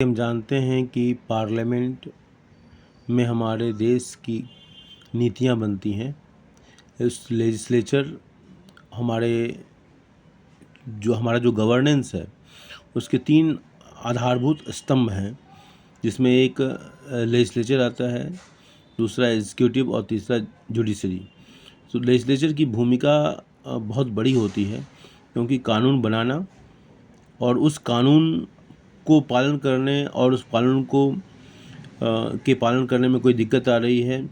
हम जानते हैं कि पार्लियामेंट में हमारे देश की नीतियां बनती हैं। इस लेजिस्लेचर हमारा जो गवर्नेंस है उसके 3 आधारभूत स्तंभ हैं, जिसमें एक लेजिस्लेचर आता है, दूसरा एग्जीक्यूटिव और तीसरा जुडिशरी। तो लेजिस्लेचर की भूमिका बहुत बड़ी होती है, क्योंकि कानून बनाना और उस कानून को पालन करने और उस कानून को के पालन करने में कोई दिक्कत आ रही है,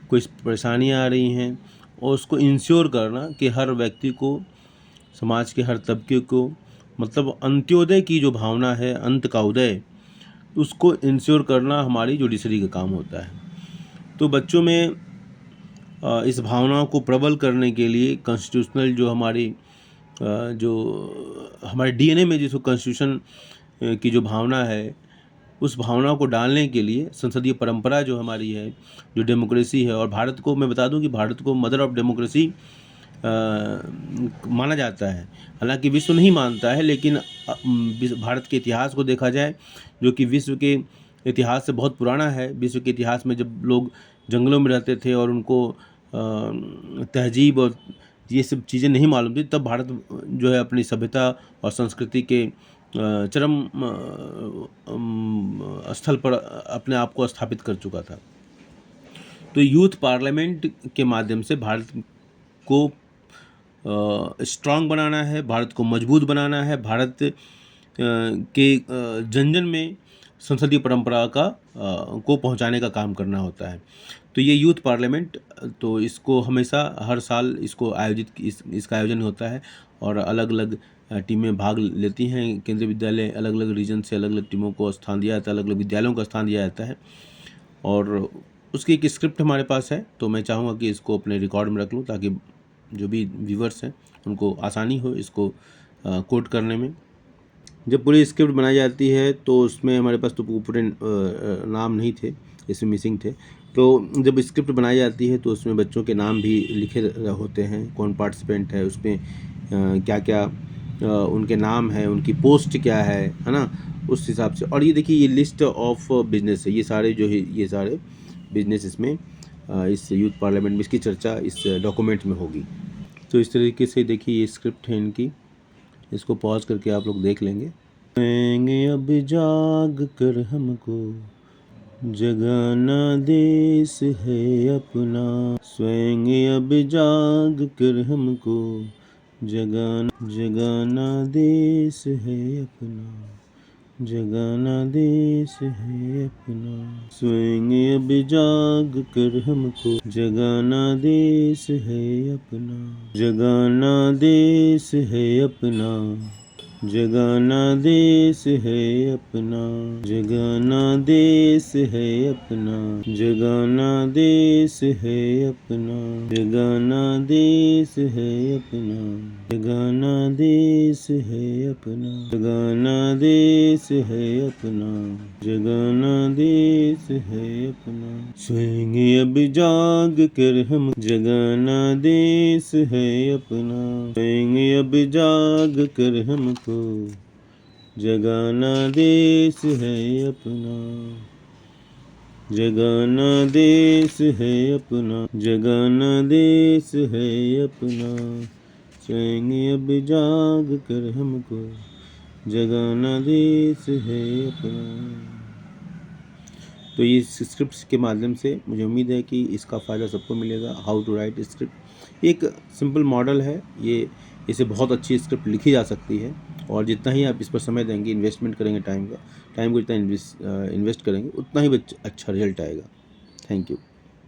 कोई परेशानियां आ रही हैं, और उसको इंश्योर करना कि हर व्यक्ति को, समाज के हर तबके को, मतलब अंत्योदय की जो भावना है, अंत का उदय, उसको इंश्योर करना हमारी जुडिशरी का काम होता है। तो बच्चों में इस भावना को प्रबल करने के लिए कॉन्स्टिट्यूशनल जो हमारे डीएनए में जिसको कॉन्स्टिट्यूशन की जो भावना है, उस भावना को डालने के लिए संसदीय परंपरा जो हमारी है, जो डेमोक्रेसी है, और भारत को मैं बता दूं कि भारत को मदर ऑफ डेमोक्रेसी माना जाता है। हालांकि विश्व नहीं मानता है, लेकिन भारत के इतिहास को देखा जाए, जो कि विश्व के इतिहास से बहुत पुराना है। विश्व के इतिहास में जब लोग जंगलों में रहते थे और उनको तहजीब और ये सब चीज़ें नहीं मालूम थी, तब भारत जो है अपनी सभ्यता और संस्कृति के चरम स्थल पर अपने आप को स्थापित कर चुका था। तो यूथ पार्लियामेंट के माध्यम से भारत को स्ट्रांग बनाना है, भारत को मजबूत बनाना है, भारत के जन जन में संसदीय परंपरा को पहुंचाने का काम करना होता है। तो ये यूथ पार्लियामेंट, तो इसको हमेशा हर साल इसका आयोजन होता है, और अलग अलग टीमें भाग लेती हैं। केंद्रीय विद्यालय अलग अलग रीजन से अलग अलग टीमों को स्थान दिया जाता है, अलग अलग विद्यालयों का स्थान दिया जाता है, और उसकी एक स्क्रिप्ट हमारे पास है। तो मैं चाहूँगा कि इसको अपने रिकॉर्ड में रख लूँ, ताकि जो भी व्यूवर्स हैं उनको आसानी हो इसको कोट करने में। जब पूरी स्क्रिप्ट बनाई जाती है तो उसमें हमारे पास तो पूरे नाम नहीं थे, इसमें मिसिंग थे। तो जब स्क्रिप्ट बनाई जाती है तो उसमें बच्चों के नाम भी लिखे होते हैं, कौन पार्टिसिपेंट है, उसमें क्या क्या उनके नाम है, उनकी पोस्ट क्या है ना, उस हिसाब से। और ये देखिए, ये लिस्ट ऑफ बिजनेस है, ये सारे बिजनेस इसमें इस यूथ पार्लियामेंट में इसकी चर्चा इस डॉक्यूमेंट में होगी। तो इस तरीके से देखिए, ये स्क्रिप्ट है इनकी, इसको पॉज करके आप लोग देख लेंगे। सोएंगे अब जाग कर हमको, जगाना देश है अपना। सोएंगे अब जाग कर हमको, जगाना देश है अपना, जगाना देश है अपना। सोएंगे अब जाग कर हमको, जगाना देश है अपना, जगाना देश है अपना, जगाना देश है अपना, जगाना देश है अपना, जगाना देश है अपना, जगाना देश है अपना, जगाना देश है अपना, जगाना देश है अपना, जगाना देश है अपना। सोएंगे अब जाग कर हम, जगाना देश है अपना। सोएंगे अब जाग कर हमको, जगाना देश है अपना, जगाना देश है अपना, जगाना देश है अपना। सोएंगे अब जाग कर हमको, जगाना देश है अपना। तो ये स्क्रिप्ट्स के माध्यम से मुझे उम्मीद है कि इसका फ़ायदा सबको मिलेगा। हाउ टू राइट स्क्रिप्ट एक सिंपल मॉडल है, ये इसे बहुत अच्छी स्क्रिप्ट लिखी जा सकती है, और जितना ही आप इस पर समय देंगे, इन्वेस्टमेंट करेंगे टाइम को जितना इन्वेस्ट करेंगे, उतना ही अच्छा रिजल्ट आएगा। Thank you.